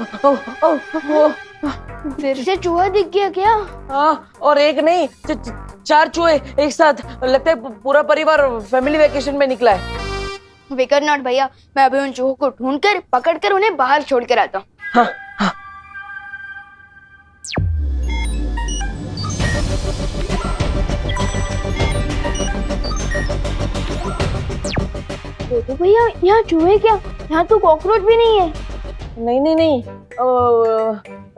ओ, ओ, ओ, फिर से चूहा दिख गया क्या? हाँ, और एक नहीं 4 चूहे एक साथ। लगता है पूरा परिवार फैमिली वेकेशन में निकला है। विकर नॉट भैया, मैं अभी उन चूहों को ढूंढकर पकड़कर उन्हें बाहर छोड़ कर आता हूँ। हाँ, हाँ। देखो भैया, यहाँ चूहे क्या, यहाँ तो कॉकरोच भी नहीं है। नहीं नहीं नहीं,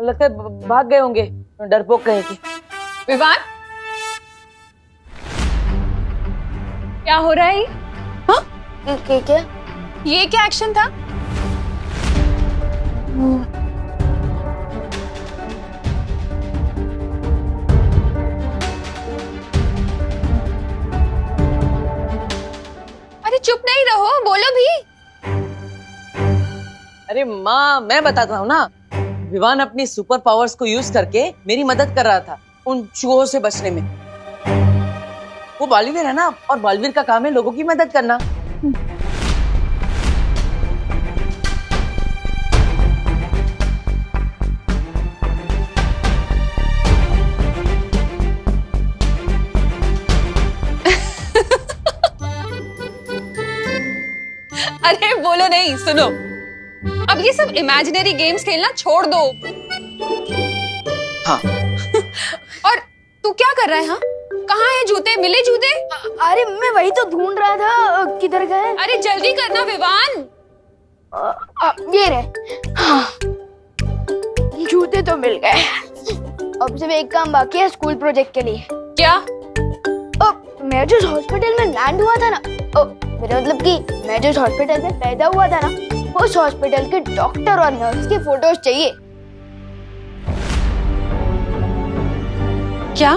लगता है भाग गए होंगे, डरपोक कहीं के। विवान, क्या हो रहा है? हाँ? क्या? ये क्या एक्शन था? अरे चुप नहीं रहो, बोलो भी। अरे माँ, मैं बताता हूँ ना। विवान अपनी सुपर पावर्स को यूज करके मेरी मदद कर रहा था उन चूहों से बचने में। वो बालवीर है ना, और बालवीर का काम है लोगों की मदद करना। अरे बोलो नहीं, सुनो, अब ये सब इमेजिनरी गेम्स खेलना छोड़ दो। हाँ। और तू क्या कर रहा है? हाँ, कहाँ है जूते? मिले जूते? अरे मैं वही तो ढूंढ रहा था, किधर गए? अरे जल्दी करना विवान। ये रहे। हाँ, जूते तो मिल गए। अब सिर्फ एक काम बाकी है स्कूल प्रोजेक्ट के लिए। क्या? मैं जिस हॉस्पिटल में लैंड हुआ था ना, मेरा मतलब कि मैं जिस हॉस्पिटल में पैदा हुआ था ना, उस हॉस्पिटल के डॉक्टर और नर्स की फोटोज चाहिए। क्या?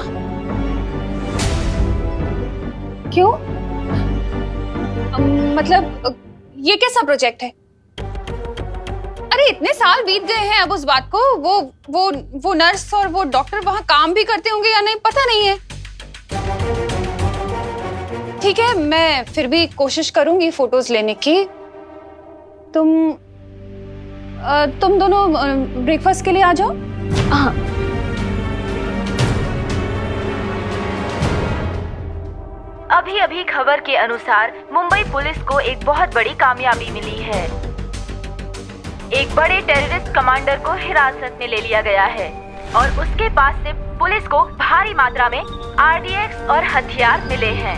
क्यों? मतलब ये कैसा प्रोजेक्ट है? अरे इतने साल बीत गए हैं अब उस बात को। वो नर्स और वो डॉक्टर वहां काम भी करते होंगे या नहीं पता नहीं है। ठीक है, मैं फिर भी कोशिश करूंगी फोटोज लेने की। तुम दोनों ब्रेकफास्ट के लिए आ जाओ। हाँ। अभी खबर के अनुसार मुंबई पुलिस को एक बहुत बड़ी कामयाबी मिली है। एक बड़े टेररिस्ट कमांडर को हिरासत में ले लिया गया है और उसके पास से पुलिस को भारी मात्रा में आरडीएक्स और हथियार मिले हैं।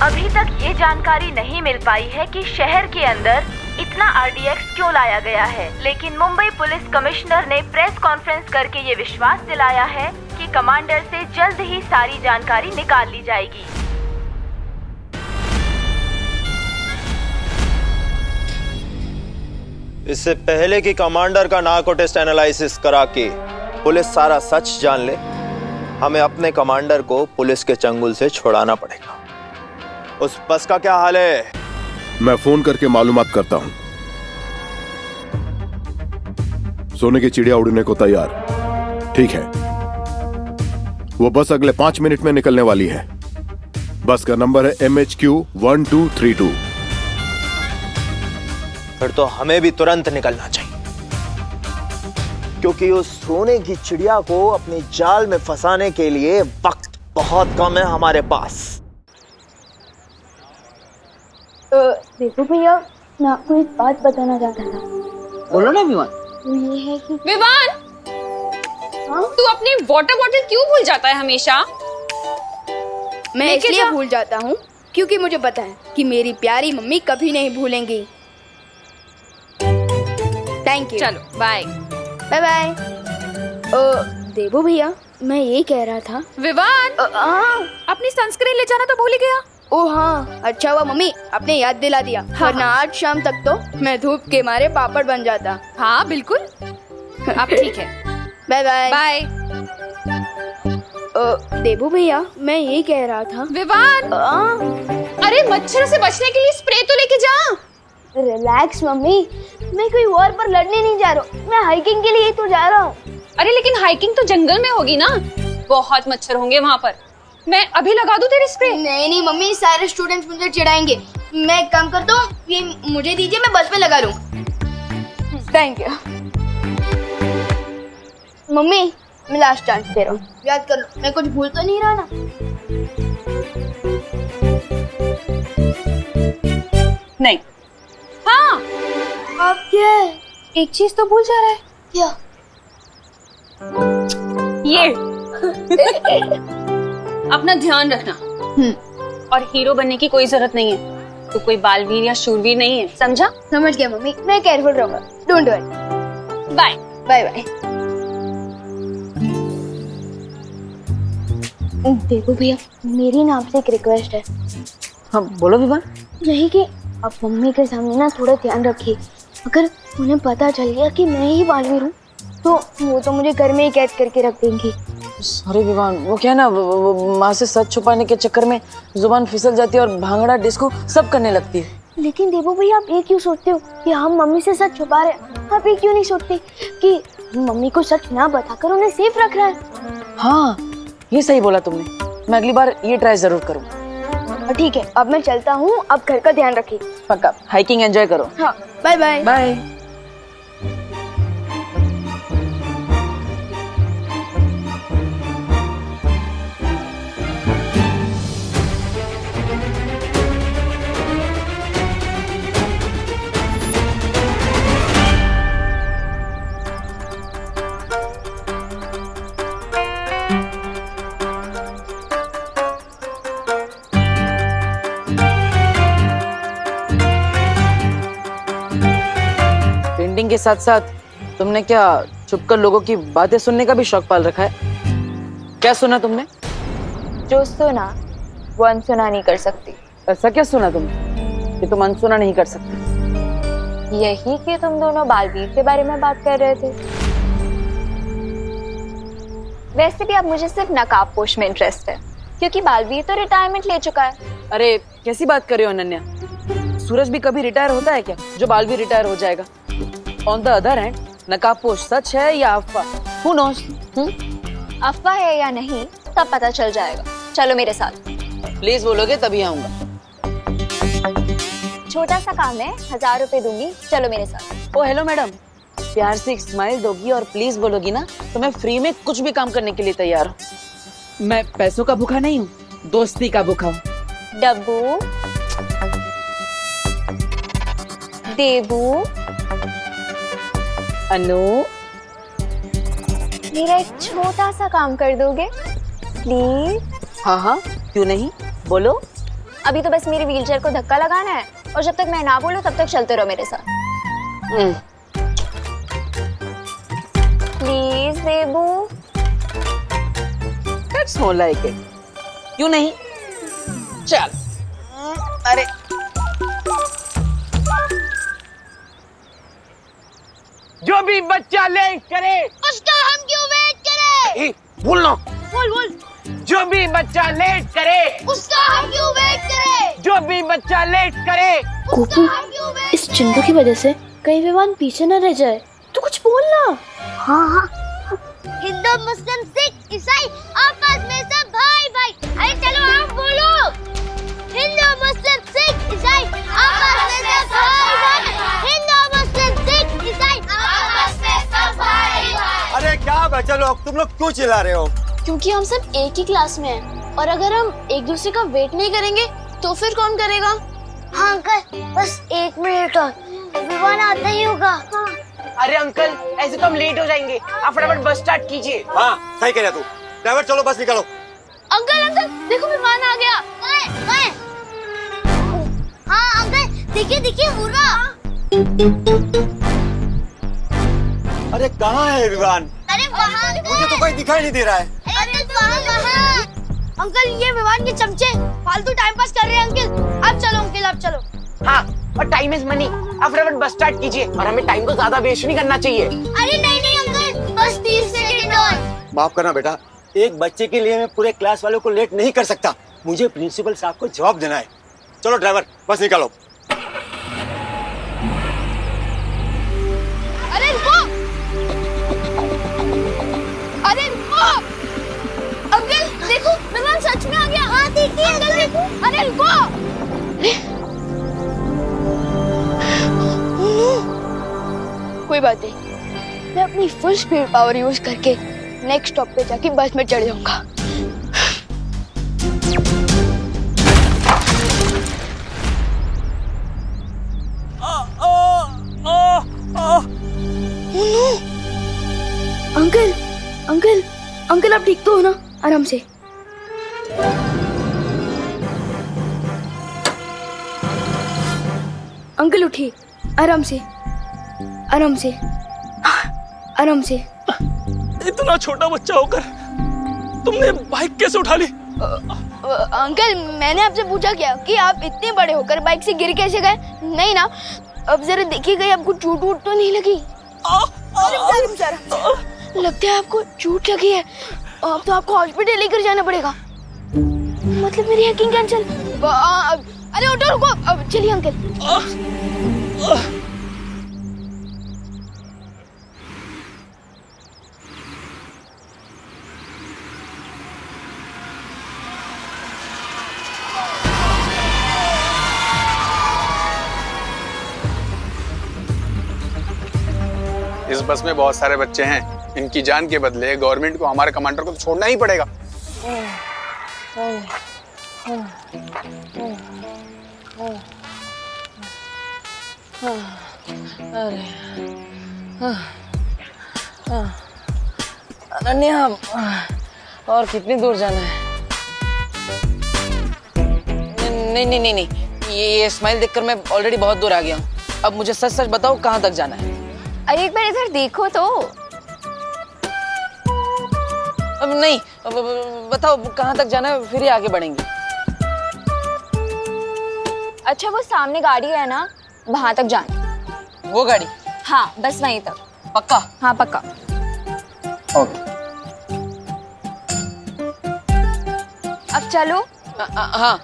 अभी तक ये जानकारी नहीं मिल पाई है कि शहर के अंदर इतना आरडीएक्स क्यों लाया गया है, लेकिन मुंबई पुलिस कमिश्नर ने प्रेस कॉन्फ्रेंस करके ये विश्वास दिलाया है कि कमांडर से जल्द ही सारी जानकारी निकाल ली जाएगी। इससे पहले कि कमांडर का नार्को टेस्ट एनालिसिस करा के पुलिस सारा सच जान ले, हमें अपने कमांडर को पुलिस के चंगुल से छुड़ाना पड़ेगा। उस बस का क्या हाल है? मैं फोन करके मालूमात करता हूं। सोने की चिड़िया उड़ने को तैयार। ठीक है, वो बस अगले 5 मिनट में निकलने वाली है। बस का नंबर है MHQ1232। फिर तो हमें भी तुरंत निकलना चाहिए, क्योंकि उस सोने की चिड़िया को अपने जाल में फंसाने के लिए वक्त बहुत कम है हमारे पास। देखो भैया, मैं आपको एक बात बताना चाहता था। बोलो ना विवान। वो ये है कि विवान, हाँ? तू अपनी वाटर बॉटल क्यों भूल जाता है हमेशा? मैं इसलिए भूल जाता हूँ क्योंकि मुझे पता है कि मेरी प्यारी मम्मी कभी नहीं भूलेंगी। Thank you. चलो बाय। Bye bye. देवो भैया, मैं ये कह रहा था। विवान, अपनी सनस्क्रीन ले जाना तो भूल ही गया। ओ हाँ, अच्छा हुआ मम्मी आपने याद दिला दिया, वरना आज शाम तक तो मैं धूप के मारे पापड़ बन जाता। हाँ बिल्कुल, अब ठीक है। Bye bye. बाय। देवो भैया, मैं ये कह रहा था। विवान, अरे मच्छर से बचने के लिए स्प्रे तो लेके जा। रिलैक्स मम्मी, मैं कोई वॉर पर लड़ने नहीं जा रहा हूँ, मैं हाइकिंग के लिए तो जा रहा हूँ। अरे लेकिन हाइकिंग तो जंगल में होगी ना, बहुत मच्छर होंगे वहाँ पर। मैं अभी लगा दूं तेरे स्प्रे? नहीं मम्मी, सारे स्टूडेंट्स मुझे चिढ़ाएंगे। मैं एक काम करता हूँ, ये मुझे दीजिए, मैं बस में लगा लूँ। Thank you. मम्मी मैं लास्ट चांस दे रहा हूँ, याद कर लो, मैं कुछ भूल तो नहीं रहा ना। नहीं। हाँ, अब क्या है? एक चीज तो भूल जा रहा है। क्या? ये अपना ध्यान रखना। और हीरो बनने की कोई जरूरत नहीं है। तो कोई बालवीर या शूरवीर नहीं है, समझा? समझ गया मम्मी, मैं केयरफुल रहूंगा। Don't worry. Bye. Bye bye. देखो भैया, मेरी ना आपसे एक रिक्वेस्ट है। हाँ बोलो विवान। यही कि आप मम्मी के सामने ना थोड़ा ध्यान रखिए। अगर उन्हें पता चल गया कि मैं ही बालवीर हूँ तो वो तो मुझे घर में ही कैद करके रख देंगी। सॉरी विवान, वो क्या है ना, वो माँ से सच छुपाने के चक्कर में जुबान फिसल जाती है और भांगड़ा डिस्को सब करने लगती है। लेकिन देवो भैया, आप ये क्यों सोचते हो कि हम मम्मी से सच छुपा रहे हैं? आप ये क्यों नहीं सोचते कि मम्मी को सच ना बताकर उन्हें सेफ रख रहा है? हाँ ये सही बोला तुमने, मैं अगली बार ये ट्राई जरूर करूँगा। ठीक है, अब मैं चलता हूँ, अब घर का ध्यान रखिए। पक्का, हाइकिंग एंजॉय करो। हाँ, बाय बाय। बाय। पेंटिंग के साथ साथ तुमने क्या छुपकर लोगों की बातें सुनने का भी शौक पाल रखा है? क्या सुना तुमने? जो सुना वो अनसुना नहीं कर सकती। ऐसा क्या सुना तुमने कि तुम अनसुना नहीं कर सकती? यही कि तुम दोनों बालवीर के बारे में बात कर रहे थे। वैसे भी अब मुझे सिर्फ नकाबपोश में इंटरेस्ट है, क्योंकि बालवीर तो रिटायरमेंट ले चुका है। अरे कैसी बात कर रहे हो अनन्या, सूरज भी कभी रिटायर होता है क्या जो बाल भी रिटायर हो जाएगा? ऑन द अदर हैंड, नकाबपोश सच है या अफवाह, हु नोस? अफवाह है या नहीं तब पता चल जाएगा। चलो मेरे साथ। प्लीज बोलोगे तभी आऊंगा। छोटा सा काम है, 1000 रुपए दूंगी, चलो मेरे साथ। ओ हेलो मैडम, प्यार से एक स्माइल दोगी और प्लीज बोलोगी ना तो मैं फ्री में कुछ भी काम करने के लिए तैयार हूँ। मैं पैसों का भूखा नहीं हूँ, दोस्ती का भूखा हूँ। डब्बू, देबू, अनु, मेरा एक छोटा सा काम कर दोगे प्लीज? हाँ हाँ क्यों नहीं, बोलो। अभी तो बस मेरी व्हीलचेयर को धक्का लगाना है और जब तक मैं ना बोलूं तब तक चलते रहो मेरे साथ। Please Debu. That's more like it. क्यों नहीं, चल। अरे जो भी बच्चा लेट करे उसका हम क्यों वेट करें? बोलना। बोल। जो भी बच्चा लेट करे उसका हम क्यों वेट करें? जो भी बच्चा लेट करे। गोपू, इस चिंटू की वजह से कहीं विवान पीछे न रह जाए, तो कुछ बोलना। हाँ। हिंदू, मुस्लिम, सिख, ईसाई आपस में सब भाई भाई। अरे चलो आप बोलो। हिंदू, मुस्लिम, सिख, ईसाई आपस में सब भाई भाई। हिंदू, मुस्लिम, सिख, ईसाई आपस में सब भाई भाई। अरे क्या बच्चे लोग, तुम लोग क्यों चिल्ला रहे हो? क्योंकि हम सब एक ही क्लास में हैं और अगर हम एक दूसरे का वेट नहीं करेंगे तो फिर कौन करेगा? हाँ अंकल, बस 1 मिनट और, विवान आता ही होगा। हाँ। अरे अंकल, ऐसे तो हम लेट हो जाएंगे, आप फटाफट बस स्टार्ट कीजिए। हाँ सही कह रहा तू। ड्राइवर चलो बस निकालो। अंकल देखो विमान आ गया। हाँ अंकल, देखिए वो रहा। अरे कहाँ है विमान? अरे वहाँ मुझे तो कोई दिखाई नहीं दे रहा है। वहाँ। अंकल ये विमान के चमचे फालतू टाइम पास कर रहे हैं। अंकल आप चलो, अंकल आप चलो। हाँ, और टाइम इज मनी, आप फटाफट बस स्टार्ट कीजिए और हमें टाइम को ज्यादा वेस्ट नहीं करना चाहिए। अरे नहीं अंकल, बस 30 सेकंड और। माफ करना बेटा, एक बच्चे के लिए मैं पूरे क्लास वालों को लेट नहीं कर सकता। मुझे प्रिंसिपल साहब को जवाब देना है। चलो ड्राइवर बस निकालो। अरे रुको, अंकल देखो विमान सच में आ गया। हाँ देखिए अंकल देखो। अरे रुको। कोई बात नहीं, मैं अपनी फुल स्पीड पावर यूज करके नेक्स्ट स्टॉप पे जाके बस में चढ़ जाऊंगा। अंकल अंकल अंकल आप ठीक तो हो ना? आराम से। अंकल उठिए, आराम से आराम से आराम से। इतना छोटा बच्चा होकर तुमने बाइक कैसे उठा ली? अंकल मैंने आपसे पूछा क्या कि आप इतने बड़े होकर बाइक से गिर कैसे गए? नहीं ना, अब जरा देखिएगा आपको चोट वोट तो नहीं लगी? लगता है आपको चोट लगी है। अब तो आपको हॉस्पिटल लेकर जाना पड़ेगा। मतलब मेरी हैकिंग कैंसिल। अरे ऑटो रुको, अब चलिए अंकल। इस बस में बहुत सारे बच्चे हैं, इनकी जान के बदले गवर्नमेंट को हमारे कमांडर को तो छोड़ना ही पड़ेगा। अनन्या, और कितनी दूर जाना है? नहीं नहीं नहीं नहीं, ये स्माइल देखकर मैं ऑलरेडी बहुत दूर आ गया हूँ। अब मुझे सच सच बताओ कहाँ तक जाना है? अरे एक बार इधर देखो तो। अब नहीं, बताओ कहाँ तक जाना है, फिर ही आगे बढ़ेंगे। अच्छा वो सामने गाड़ी है ना, वहां तक जाना। वो गाड़ी? हाँ बस वहीं तक। पक्का? हाँ पक्का। ओके। अब चलो। हाँ।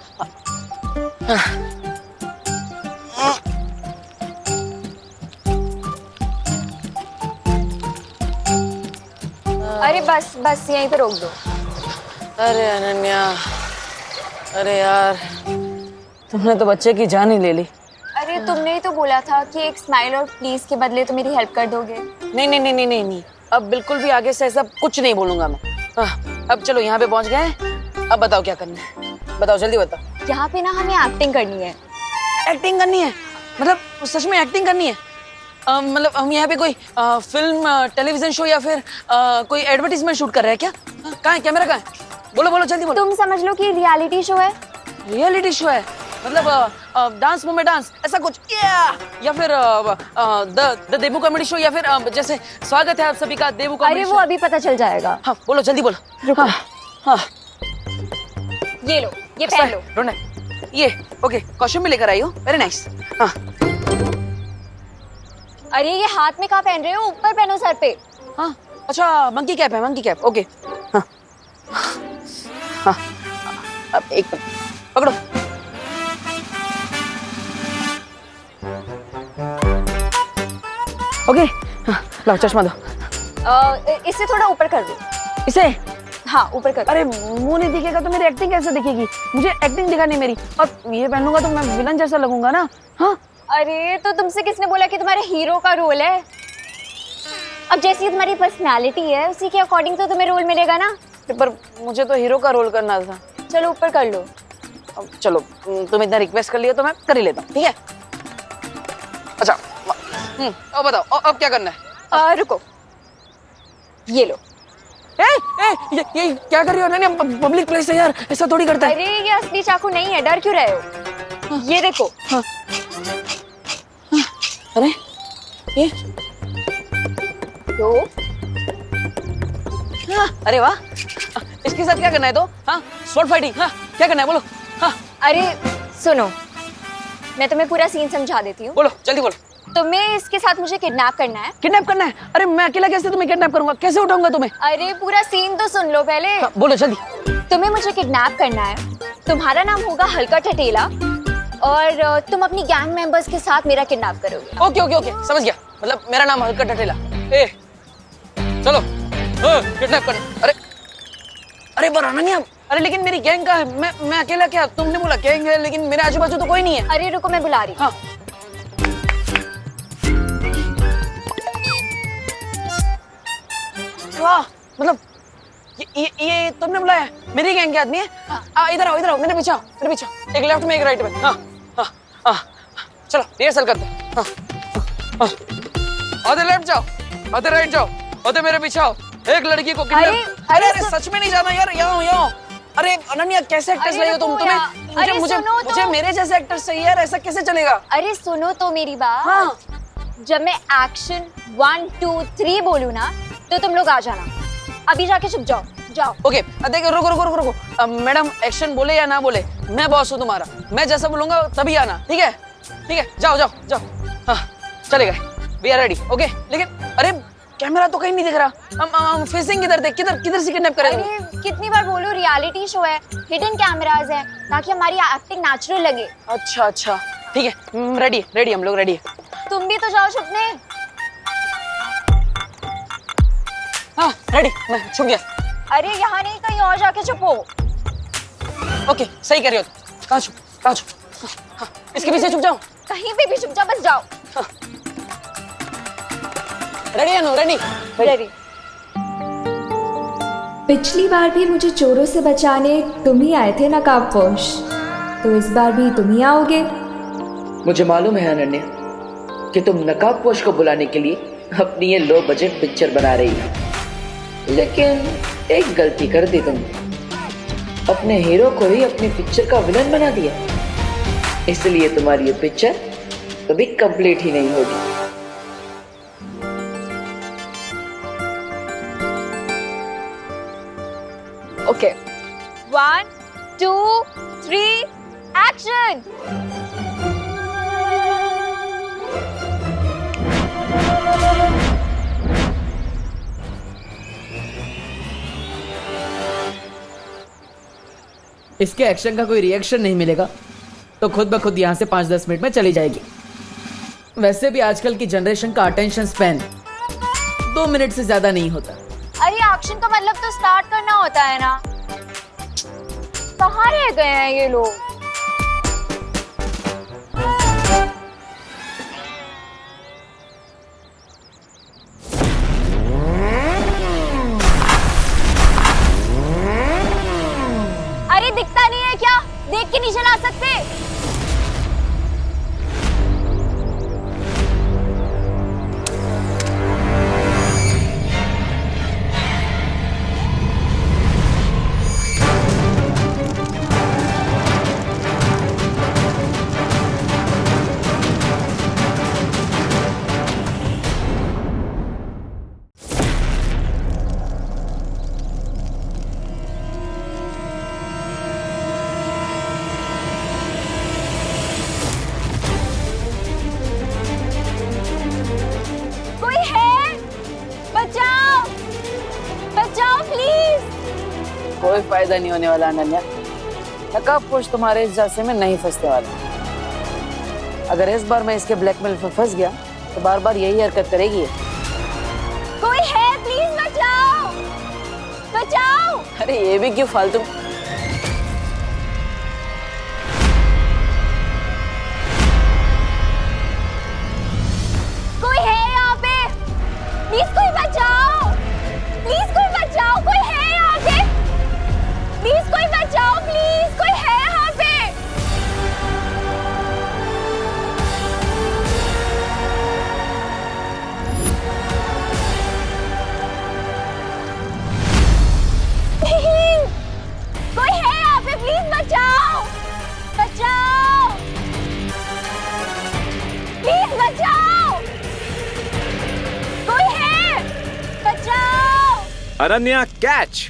अरे बस बस यहीं पे रोक दो। अरे अनन्या, अरे यार तुमने तो बच्चे की जान ही ले ली। अरे तुमने ही तो बोला था कि एक स्माइल और प्लीज के बदले तो मेरी हेल्प कर दोगे। नहीं नहीं नहीं नहीं नहीं नहीं, अब बिल्कुल भी आगे से ऐसा कुछ नहीं बोलूंगा मैं। अब चलो यहाँ पे पहुँच गए, अब बताओ क्या करना है, बताओ जल्दी बताओ। यहाँ पे ना हमें एक्टिंग करनी है। एक्टिंग करनी है? मतलब सच में एक्टिंग करनी है? मतलब हम यहाँ पे कोई फिल्म टेलीविजन शो या फिर कोई एडवर्टीजमेंट शूट कर रहे हैं क्या? कहाँ है कैमरा, कहाँ है? बोलो बोलो जल्दी बोलो। तुम समझ लो कि रियलिटी शो है। रियलिटी शो है? मतलब डांस मूव में डांस ऐसा कुछ, या फिर द देबू कॉमेडी शो, या फिर जैसे स्वागत है आप सभी का देबू कॉमेडी अरे शो। वो अभी पता चल जाएगा। हाँ बोलो जल्दी बोलो। रुको। हाँ ये लो, ये पहन लो। रोना, ये ओके, कॉस्ट्यूम भी लेकर आई हो, वेरी नाइस। हाँ अरे ये हाथ में कहाँ पहन रहे हो? ऊपर पहनो सर पे। हाँ अच्छा, मंकी कैप है, मंकी कैप, ओके। हाँ हाँ, अब एक मिनट पकड़ो। ओके हाँ, लो चश्मा दो। इससे थोड़ा ऊपर कर दो। इसे? हाँ ऊपर कर दो। अरे मुंह नहीं दिखेगा तो मेरी एक्टिंग कैसे दिखेगी? मुझे एक्टिंग दिखानी है मेरी, और ये पहन लूंगा तो मैं विलन जैसा लगूंगा ना। हाँ अरे तो तुमसे किसने बोला कि तुम्हारे हीरो का रोल है? अब जैसी तुम्हारी पर्सनालिटी है उसी के अकॉर्डिंग तो तुम्हें रोल मिलेगा ना। पर मुझे तो हीरो का रोल करना था। चलो ऊपर कर लो। अब चलो, तुम इतना रिक्वेस्ट कर लिया तो मैं कर ही लेता हूँ, ठीक है? अच्छा अब बताओ अब क्या करना है? रुको, ये लो। ये क्या कर रही हो अनन्या? पब्लिक प्लेस है यार, ऐसा थोड़ी करता है। अरे ये असली चाकू नहीं है, डर क्यों रहे हो? ये देखो। अरे ये तो अरे वाह, इसके साथ क्या करना है? तो हाँ स्वॉर्ड फाइटिंग, हाँ क्या करना है बोलो। हाँ अरे सुनो, मैं तुम्हें पूरा सीन समझा देती हूँ। बोलो जल्दी बोलो। तुम्हें इसके साथ मुझे किडनैप करना है। किडनैप करना है? अरे मैं अकेला कैसे तुम्हें किडनैप करूंगा? कैसे उठाऊंगा तुम्हें? अरे पूरा सीन तो सुन लो पहले। हाँ, बोलो जल्दी। तुम्हें मुझे किडनैप करना है, तुम्हारा नाम होगा हल्का ठटेला, और तुम अपनी गैंग मेंबर्स के साथ मेरा किडनैप करोगे। ओके ओके ओके, समझ गया। मतलब मेरा नाम हल्का ठटेला। चलो किडनैप करना। अरे पर अनन्या, अरे लेकिन मेरी गैंग का है, मैं अकेला क्या? तुमने बोला गैंग है, लेकिन मेरे आजू बाजू तो कोई नहीं है। अरे रुको, मैं बुला रही हूँ। हाँ मतलब ये तुमने बुलाया? मेरी गैंग के आदमी है? इधर आओ मेरे पीछे आओ, मेरे पीछे आओ। एक लेफ्ट में एक राइट में। हाँ चलो रिहर्सल करते हैं। हाँ आधे लेफ्ट जाओ, आधे राइट जाओ, आधे मेरे पीछे आओ। एक लड़की को अरे सच में नहीं जाना यार, यहाँ अरे अनन्या कैसे एक्टर्स लाए हो तुम? तुम्हें मुझे मेरे जैसे एक्टर्स चाहिए यार, ऐसा कैसे चलेगा? अरे सुनो तो मेरी बात। हाँ। जब मैं एक्शन 1 2 3 बोलूँ ना तो तुम लोग आ जाना। अभी जाके चुप जाओ। ओके देखो रुको। मैडम एक्शन बोले या ना बोले, मैं बॉस हूँ तुम्हारा, मैं जैसा बोलूंगा तभी आना। ठीक है जाओ। हाँ चलेगा, वी आर रेडी। ओके लेकिन अरे कैमरा तो कहीं नहीं दिख रहा, हम फेसिंग किधर देख, किधर से किडनैप करेंगे? अरे कितनी बार बोलूं, रियलिटी शो है, हिडन कैमरास है, ताकि हमारी एक्टिंग नेचुरल लगे। अच्छा ठीक है, रेडी हम लोग रेडी है। तुम भी तो जाओ छुपने। हाँ रेडी, मैं छुप गया। अरे यहाँ नहीं, कहीं और जाके छुपो। ओके सही कर रही हो। कहाँ छुप? हाँ, इसके पीछे छुप जाओ। कहीं पे भी छुप जाओ, बस जाओ। रेडी है? रेडी। पिछली बार भी मुझे चोरों से बचाने तुम ही आए थे नकाबपोश, तो इस बार भी तुम ही आओगे। मुझे मालूम है अनन्या कि तुम नकाबपोश को बुलाने के लिए अपनी ये लो बजट पिक्चर बना रही हो, लेकिन एक गलती कर दी तुमने, अपने हीरो को ही अपनी पिक्चर का विलन बना दिया। इसलिए तुम्हारी ये पिक्चर कभी कंप्लीट ही नहीं होगी। Okay 1 2 3 action. इसके एक्शन का कोई रिएक्शन नहीं मिलेगा तो खुद ब खुद यहाँ से 5-10 मिनट में चली जाएगी। वैसे भी आजकल की जनरेशन का अटेंशन स्पैन 2 मिनट से ज्यादा नहीं होता। अरे एक्शन का मतलब तो स्टार्ट करना होता है ना। कहाँ रह गए हैं ये लोग? अरे दिखता नहीं है क्या? देख के नहीं चला सकते? कोई फायदा नहीं होने वाला अनन्या, नकाबपोश तुम्हारे इस झांसे में नहीं फंसने वाला। अगर इस बार मैं इसके ब्लैकमेल में फंस गया तो बार बार यही हरकत करेगी। कोई है? प्लीज बचाओ। अरे ये भी क्यों फालतू? कोई है यहाँ पे? प्लीज कोई बचाओ। कोई है यहाँ पे? प्लीज कोई बचाओ। प्लीज कोई है यहाँ पे? कोई है यहाँ पे? प्लीज बचाओ। प्लीज बचाओ। कोई है? बचाओ। अनन्या कैच।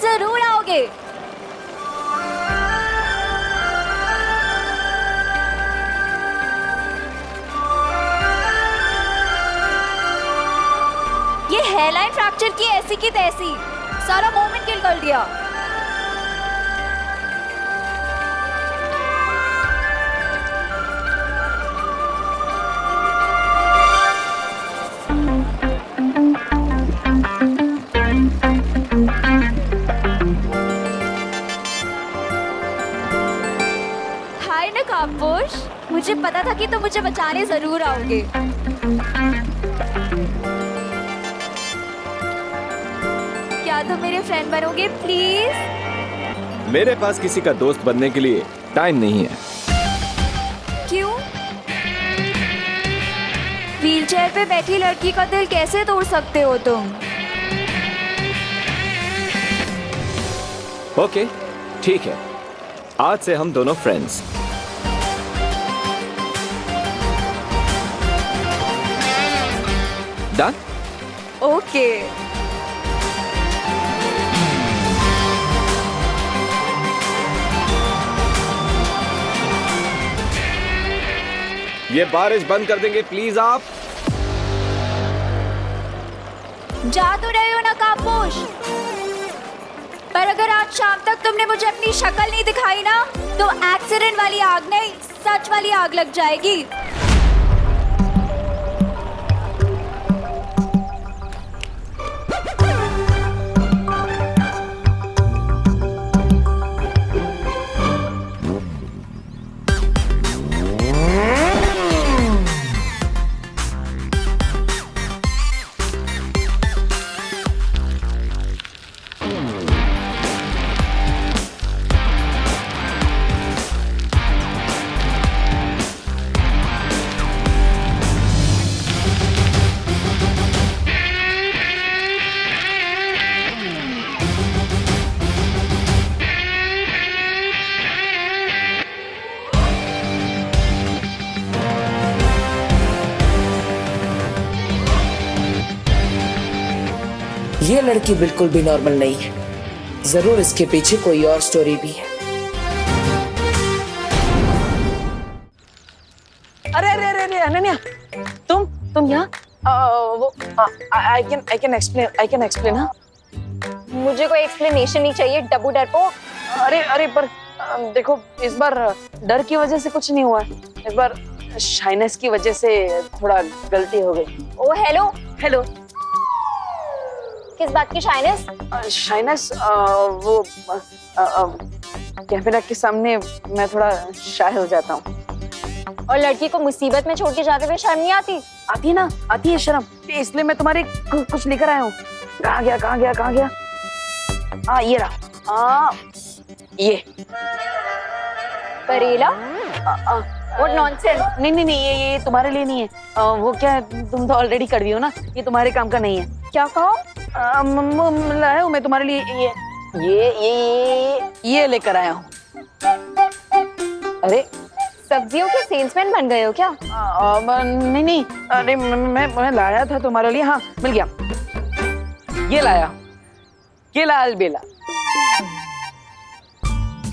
जरूर आओगे। ये हेयरलाइन फ्रैक्चर की ऐसी की तैसी, सारा मोमेंट किल कर दिया। हाय नकाबपोश, मुझे पता था कि तुम मुझे बचाने जरूर आओगे। क्या तुम मेरे फ्रेंड बनोगे प्लीज? मेरे पास किसी का दोस्त बनने के लिए टाइम नहीं है। क्यों? व्हीलचेयर पे बैठी लड़की का दिल कैसे तोड़ सकते हो तुम? ओके, ठीक है, आज से हम दोनों फ्रेंड्स। डन? ओके। ये बारिश बंद कर देंगे प्लीज आप? जा तो रहे हो नकाबपोश, पर अगर आज शाम तक तुमने मुझे अपनी शक्ल नहीं दिखाई ना, तो एक्सीडेंट वाली आग नहीं, सच वाली आग लग जाएगी। ये लड़की बिल्कुल भी नॉर्मल नहीं है, जरूर इसके पीछे कोई और स्टोरी भी है। अरे अरे अरे अरे अनन्या, तुम यहाँ? वो आई कैन एक्सप्लेन। हाँ, मुझे कोई एक्सप्लेनेशन नहीं चाहिए डब्बू डरपोक। अरे पर देखो, इस बार डर की वजह से कुछ नहीं हुआ, इस बार शाइनेस की वजह से थोड़ा गलती हो गई। ओ हेलो हेलो। किस बात की शाइनेस? शाइनेस वो कैमरा के सामने मैं थोड़ा शाय हो जाता हूँ। और लड़की को मुसीबत में छोड़ के जाते हुए शर्म नहीं आती? आती है शर्म, इसलिए मैं तुम्हारे कुछ लेकर आया हूँ। कहाँ गया? ये रहा। ये करेला? What nonsense? नहीं, ये तुम्हारे लिए नहीं है। वो क्या है, तुम तो ऑलरेडी कड़वी हो ना, ये तुम्हारे काम का नहीं है। क्या कहो? लाया हूँ मैं तुम्हारे लिए ये लेकर आया हूँ। अरे सब्जियों के सेल्समैन बन गए हो क्या? नहीं, अरे मैं लाया था तुम्हारे लिए। हाँ, मिल गया। ये लाया, केला अलबेला।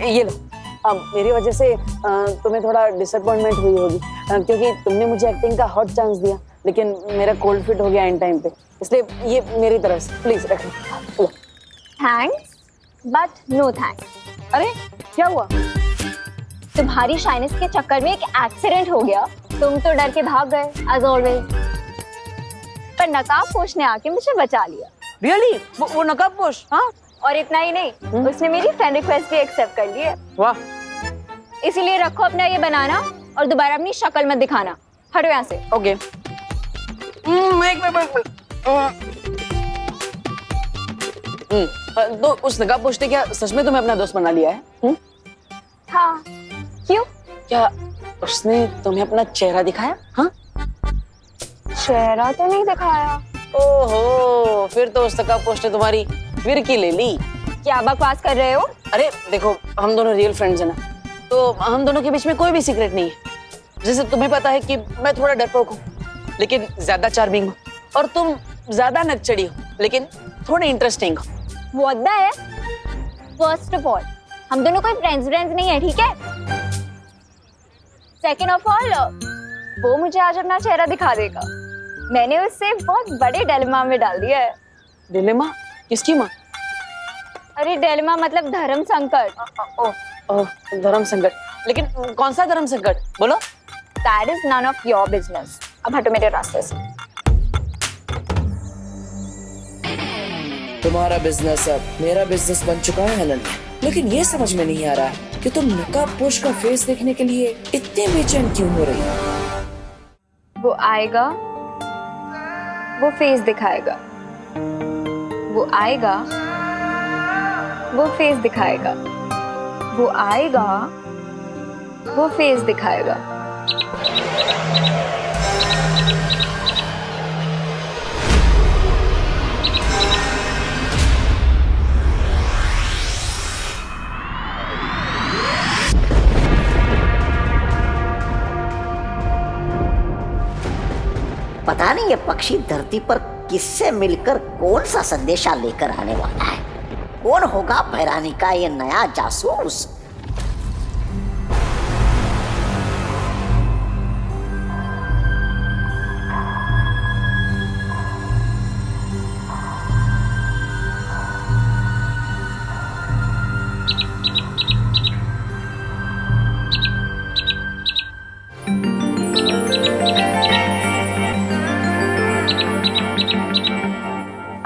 ये लो। अब मेरी वजह से तुम्हें थोड़ा डिसअपॉइंटमेंट हुई होगी, क्योंकि तुमने मुझे एक्टिंग का हॉट चांस दिया, लेकिन मेरा कोल्ड फिट हो गया इन टाइम पे, इसलिए ये मेरी तरफ से प्लीज रख लो। Thanks but no thanks. अरे क्या हुआ? तुम्हारी शाइनेस के चक्कर में एक एक्सीडेंट हो गया, तुम तो डर के भाग गए एज ऑलवेज, पर नकाबपोश ने आके मुझे बचा लिया। रियली? वो नकाबपोश? हाँ, और इतना ही नहीं, उसने मेरी फ्रेंड रिक्वेस्ट भी एक्सेप्ट कर ली है। वाह। इसीलिए रखो अपना ये बनाना और दोबारा अपनी शक्ल मत दिखाना। हटो यहाँ से। ओके। तो उस नकाबपोश ने क्या सच में तुम्हें अपना दोस्त बना लिया है? हाँ। क्यों? क्या उसने तुम्हें अपना चेहरा दिखाया? हाँ, चेहरा तो नहीं दिखाया। ओहो, फिर तो उस नकाबपोश ने तुम्हारी फिरकी ले ली। क्या बकवास कर रहे हो? अरे देखो, हम दोनों रियल फ्रेंड्स हैं ना, तो हम दोनों के बीच में कोई भी सीक्रेट नहीं है। जैसे तुम्हें पता है कि मैं थोड़ा डरपोक हूँ, लेकिन ज्यादा चार्मिंग हूँ, और तुम ज्यादा नकचड़ी हो, लेकिन थोड़ी इंटरेस्टिंग हो। वो अद्दा है, फर्स्ट ऑफ ऑल हम दोनों कोई फ्रेंड्स नहीं है, ठीक है? सेकेंड ऑफ ऑल वो मुझे आज अपना चेहरा दिखा देगा। मैंने उससे बहुत बड़े डिलेमा में डाल दिया है। डिलेमा? किसकी माँ? अरे डिलेमा मतलब धर्म संकट। ओह, धर्म संकट। लेकिन कौन सा धर्म संकट, बोलो? That is none of your business। अब हटो मेरे रास्ते से। तुम्हारा बिजनेस अब मेरा बिजनेस बन चुका है अनन्या, लेकिन ये समझ में नहीं आ रहा है कि तुम नकाबपोश का फेस देखने के लिए इतने बेचैन क्यों हो रही हो? वो आएगा, वो फेस दिखाएगा। वो आएगा, वो फेस दिखाएगा। वो आएगा, वो फेस दिखाएगा। पता नहीं ये पक्षी धरती पर किससे मिलकर कौन सा संदेशा लेकर आने वाला है। कौन होगा भैरानी का ये नया जासूस?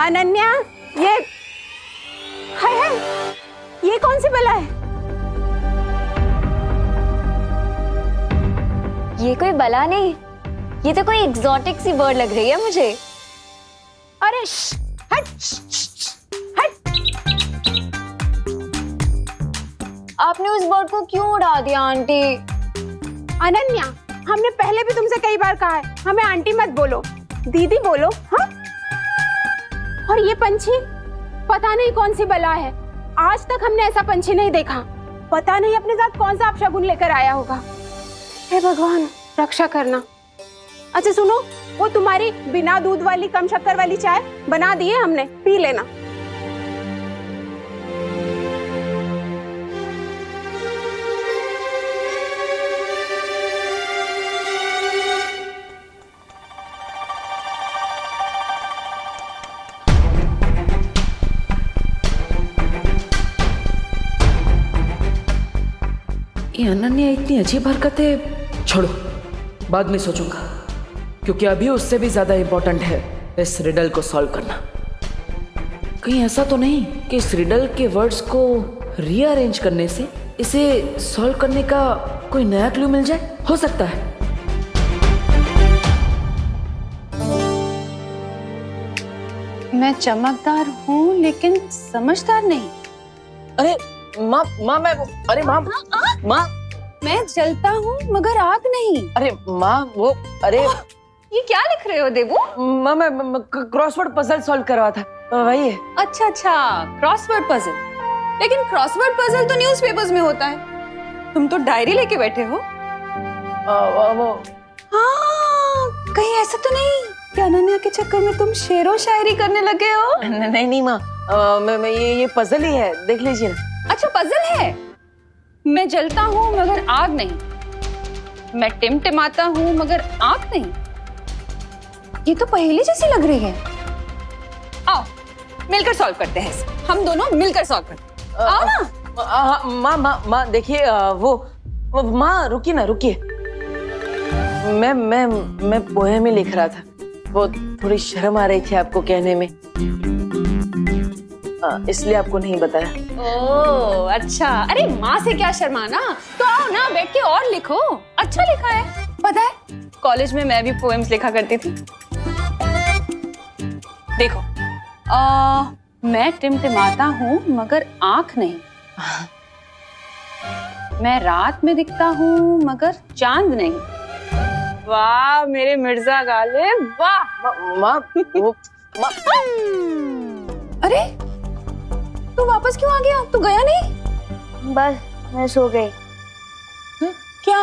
अनन्या, ये हाय हाय, ये कौन सी बला है? ये कोई बला नहीं, ये तो कोई एग्जॉटिक सी बर्ड लग रही है मुझे। अरे हट, हट। आपने उस बर्ड को क्यों उड़ा दिया आंटी? अनन्या, हमने पहले भी तुमसे कई बार कहा है, हमें आंटी मत बोलो, दीदी बोलो। हाँ, और ये पंछी पता नहीं कौन सी बला है, आज तक हमने ऐसा पंछी नहीं देखा। पता नहीं अपने साथ कौन सा अपशगुन लेकर आया होगा। हे भगवान, रक्षा करना। अच्छा सुनो, वो तुम्हारी बिना दूध वाली कम शक्कर वाली चाय बना दी है हमने, पी लेना। ये अनन्या इतनी अजीब हरकतें छोड़ो, बाद में सोचूंगा, क्योंकि अभी उससे भी ज्यादा इंपॉर्टेंट है इस रिडल को सॉल्व करना। कहीं ऐसा तो नहीं कि इस रिडल के वर्ड्स को रीअरेंज करने से इसे सॉल्व करने का कोई नया क्लू मिल जाए? हो सकता है। मैं चमकदार हूँ लेकिन समझदार नहीं। अरे माँ, अरे माँ, माँ, मैं जलता हूँ मगर आग नहीं। अरे माँ, वो अरे ये क्या लिख रहे हो देवू? माँ, मैं क्रॉसवर्ड पजल सॉल्व कर रहा था, वही है। अच्छा अच्छा, क्रॉसवर्ड पजल। लेकिन क्रॉसवर्ड पजल तो न्यूज़पेपर्स में होता है, तुम तो डायरी लेके बैठे हो। हाँ, कहीं ऐसा तो नहीं कि अनन्या के चक्कर में तुम शेरो शायरी करने लगे हो? नहीं नहीं माँ, मैं ये पजल ही है, देख लीजिए ना। अच्छा पजल है। मैं जलता हूँ मगर आग नहीं, मैं टिमटिमाता हूँ मगर आंख नहीं। ये तो पहेली जैसी लग रही है। आओ मिलकर सॉल्व करते हैं, हम दोनों मिलकर सॉल्व करते हैं। आओ ना। माँ देखिए, वो माँ रुकिए ना, रुकिए। मैं पोएम में लिख रहा था, वो थोड़ी शर्म आ रही थी आपको कहने में, इसलिए आपको नहीं बताया। ओह अच्छा, अरे माँ से क्या शर्माना, तो आओ ना बैठ के और लिखो, अच्छा लिखा है। पता है कॉलेज में मैं भी पोएम्स लिखा करती थी। देखो, मैं टिमटिमाता हूँ मगर आंख नहीं, मैं रात में दिखता हूँ मगर चांद नहीं। वाह मेरे मिर्जा गालिब, वाह। माँ, अरे तू वापस क्यों आ गया? तू गया नहीं? बस मैं सो गई। क्या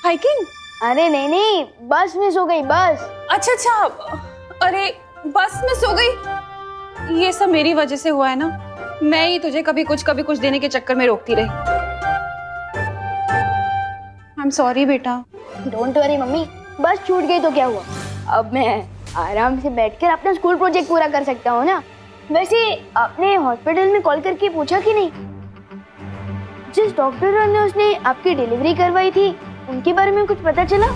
हाइकिंग? अरे नहीं, बस में सो गई, बस। अच्छा अच्छा, अरे बस में सो गई, ये सब मेरी वजह से हुआ है ना। मैं ही तुझे कभी कुछ देने के चक्कर में रोकती रही। आई एम सॉरी बेटा। डोंट वरी मम्मी, बस छूट गई तो क्या हुआ, अब मैं आराम से बैठकर अपना स्कूल प्रोजेक्ट पूरा कर सकता हूँ ना। वैसे आपने हॉस्पिटल में कॉल करके पूछा कि नहीं, जिस डॉक्टर ने उसने आपकी डिलीवरी करवाई थी उनके बारे में कुछ पता चला?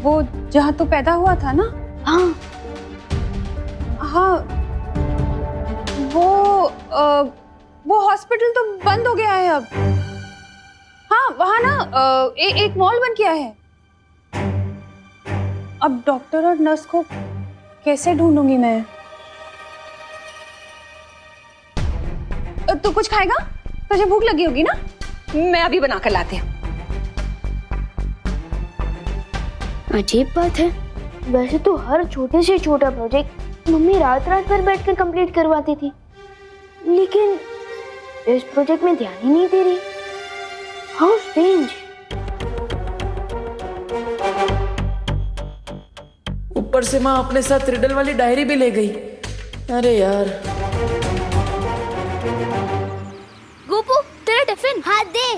वो जहाँ तो पैदा हुआ था ना? हाँ हाँ, वो हॉस्पिटल तो बंद हो गया है अब। हाँ वहाँ ना एक मॉल बन गया है। अब डॉक्टर और नर्स को कैसे ढूंढूंगी मैं? तू कुछ खाएगा? तुझे भूख लगी होगी ना, मैं अभी बना कर लाती हूँ। अजीब बात है, वैसे तो हर छोटे से छोटा प्रोजेक्ट मम्मी रात भर बैठकर कंप्लीट करवाती थी, लेकिन इस प्रोजेक्ट में ध्यान ही नहीं दे रही। How strange. ऊपर से माँ अपने साथ रिडल वाली डायरी भी ले गई। अरे यार। गोपू तेरा टिफिन। हाथ दे।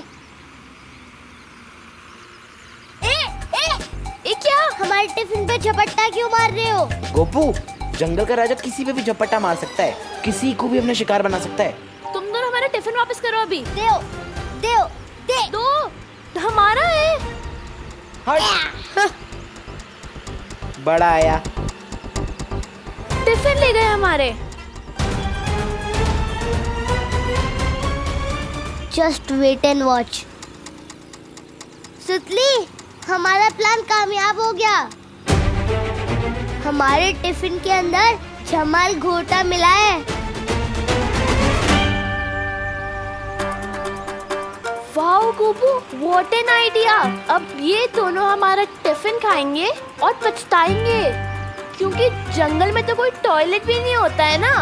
ए क्या, हमारे टिफिन पे झपट्टा क्यों मार रहे हो? गोपू, जंगल का राजा किसी पे भी झपट्टा मार सकता है, किसी को भी अपना शिकार बना सकता है। तुम दोनों हमारा टिफिन वापस करो अभी। दे दो, हमारा है। हट। बड़ा आया, टिफिन ले गए हमारे। Just wait and watch. सुतली, हमारा प्लान कामयाब हो गया। हमारे टिफिन के अंदर जमाल घोटा मिला है। Wow Gopu, what an idea. अब ये दोनों हमारा टिफिन खाएंगे और पछताएंगे, क्योंकि जंगल में तो कोई टॉयलेट भी नहीं होता है ना।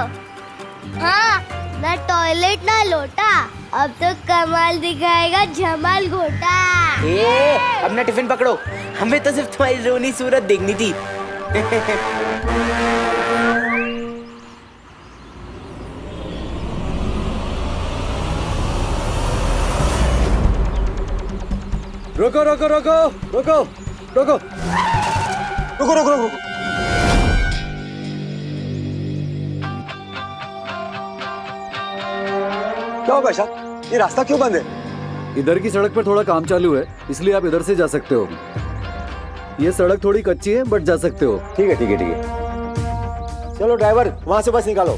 हाँ, ना टॉयलेट ना लोटा, अब तो कमाल दिखाएगा जमाल घोटा। अपना टिफिन पकड़ो, हमें तो सिर्फ तुम्हारी रोनी सूरत देखनी थी। रोको रोको रोको रोको रोको रुको रुको रुको। क्या हो भाई साहब, ये रास्ता क्यों बंद है? इधर की सड़क पर थोड़ा काम चालू है, इसलिए आप इधर से जा सकते हो। ये सड़क थोड़ी कच्ची है, बट जा सकते हो। ठीक है ठीक है ठीक है। चलो ड्राइवर, वहां से बस निकालो।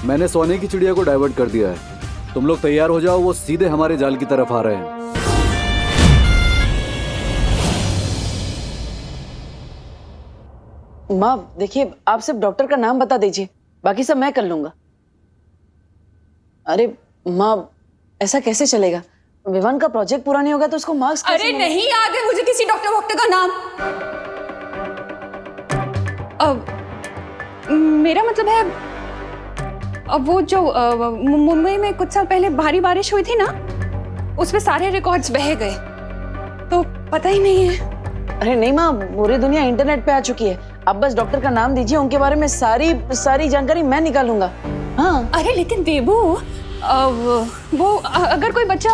मैंने सोने की चिड़िया को डाइवर्ट कर दिया है। तुम लोग तैयार हो जाओ, वो सीधे हमारे जाल की तरफ आ रहे हैं। माँ देखिए, आप सिर्फ डॉक्टर का नाम बता दीजिए, बाकी सब मैं कर लूंगा। अरे माँ, ऐसा कैसे चलेगा? विवान का प्रोजेक्ट पूरा नहीं होगा तो उसको मार्क्स कैसे अरे नहीं याद है मुझे किसी डॉक्टर वॉक्टर का नाम। अब मेरा मतलब है, अब वो जो मुंबई में कुछ साल पहले भारी बारिश हुई थी ना, उसमें सारे रिकॉर्ड्स बह गए, तो पता ही नहीं है। अरे नहीं माँ, पूरी दुनिया इंटरनेट पे आ चुकी है। आप बस डॉक्टर का नाम दीजिए, उनके बारे में सारी जानकारी मैं निकालूंगा। हाँ। अरे लेकिन देबू, वो अगर कोई बच्चा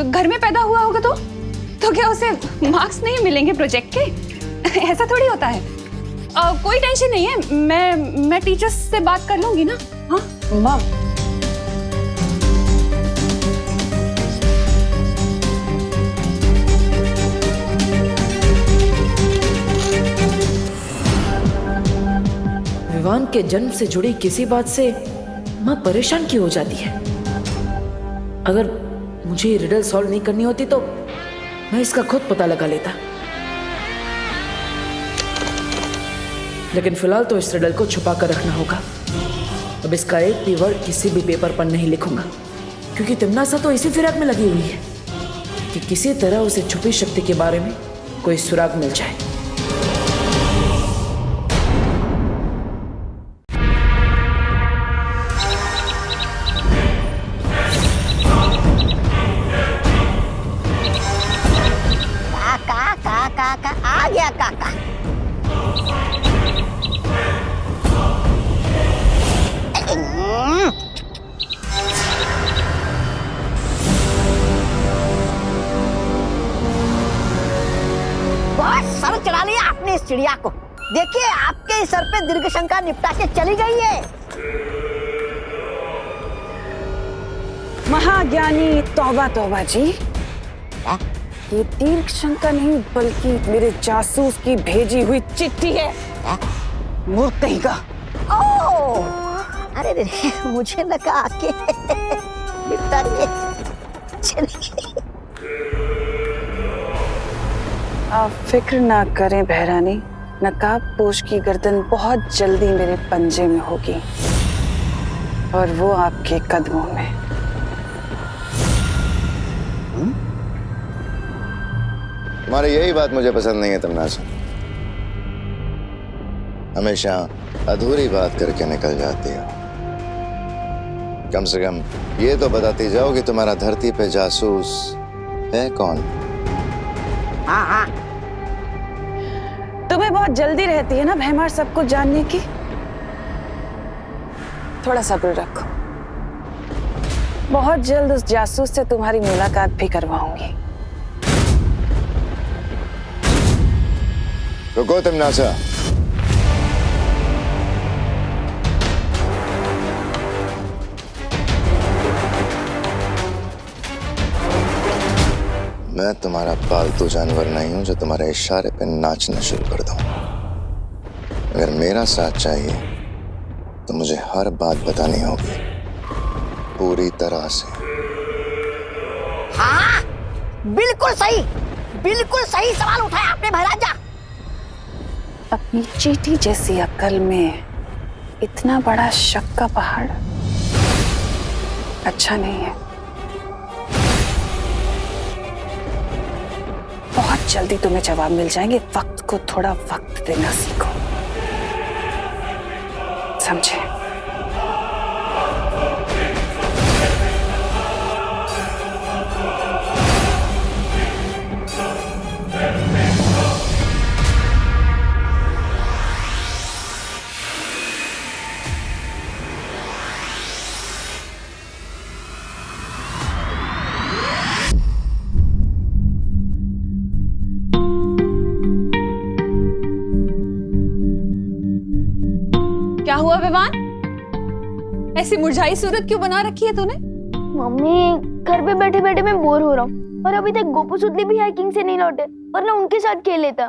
घर में पैदा हुआ होगा तो क्या उसे मार्क्स नहीं मिलेंगे प्रोजेक्ट के? ऐसा थोड़ी होता है। कोई टेंशन नहीं है, मैं टीचर्स से बात कर लूंगी ना। हाँ माँ, विवान के जन्म से जुड़ी किसी बात से माँ परेशान क्यों हो जाती है? अगर मुझे ये रिडल सॉल्व नहीं करनी होती तो मैं इसका खुद पता लगा लेता, लेकिन फिलहाल तो इस रिडल को छुपा कर रखना होगा। अब इसका एक भी वर्ड किसी भी पेपर पर नहीं लिखूंगा, क्योंकि तिमनासा तो इसी फिराक में लगी हुई है कि किसी तरह उसे छुपी शक्ति के बारे में कोई सुराग मिल जाए। इस चिड़िया को। देखिए आपके सर पे दीर्घ शंका निपटा के चली गई है। महाज्ञानी तौबा तौबा जी, ये दीर्घ शंका नहीं बल्कि मेरे जासूस की भेजी हुई चिट्ठी है। मूर्ख कहीं का। ओह, अरे रे, मुझे लगा आके निपटा के चली गई। आप फिक्र ना करें बहरानी, नकाबपोश की गर्दन बहुत जल्दी मेरे पंजे में होगी और वो आपके कदमों में। तुम्हारी यही बात मुझे पसंद नहीं है तमन्नासा। हमेशा अधूरी बात करके निकल जाती हो। कम से कम ये तो बताती जाओ कि तुम्हारा धरती पे जासूस है कौन? हाँ हाँ, तुम्हें बहुत जल्दी रहती है ना भैमार सब कुछ जानने की। थोड़ा सब्र रखो, बहुत जल्द उस जासूस से तुम्हारी मुलाकात भी करवाऊंगी। रुको तमन्नासा, मैं तुम्हारा पालतू जानवर नहीं हूं जो तुम्हारे इशारे पे नाचना शुरू कर दूं। अगर मेरा साथ चाहिए तो मुझे हर बात बतानी होगी पूरी तरह से। हाँ, बिल्कुल सही सवाल उठाया आपने महाराजा। अपनी चींटी जैसी अक्ल में इतना बड़ा शक का पहाड़ अच्छा नहीं है। बहुत जल्दी तुम्हें जवाब मिल जाएंगे। वक्त को थोड़ा वक्त देना सीखो, समझे? क्या हुआ विवान? ऐसी मुरझाई सूरत क्यों बना रखी है तूने? मम्मी, घर पे बैठे बैठे मैं बोर हो रहा हूँ और अभी तक गोपू सुतली भी हाइकिंग से नहीं लौटे, वरना उनके साथ खेल लेता।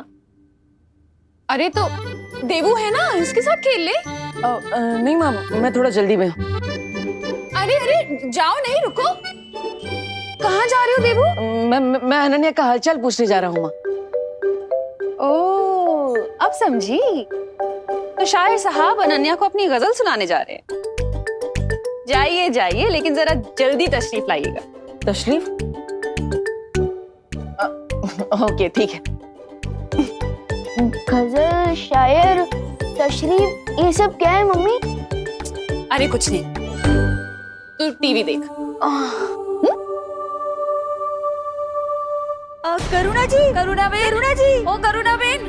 अरे तो देवू है ना, इसके साथ खेल ले। नहीं माँ, मैं थोड़ा जल्दी में हूँ। अरे अरे जाओ, नहीं रुको। कहाँ जा रहे हो देवू? मैं अनन्या का हालचाल पूछने जा रहा हूँ माँ। ओह, अब समझी। तो शायर साहब अनन्या को अपनी गजल सुनाने जा रहे हैं। जाइए जाइए, लेकिन जरा जल्दी तशरीफ लाइएगा। तशरीफ? ओके, ठीक है। गजल, शायर, तशरीफ, ये सब क्या है मम्मी? अरे कुछ नहीं, तू टीवी देख। करुणा जी, करुणा जी, ओ करुणा बेन।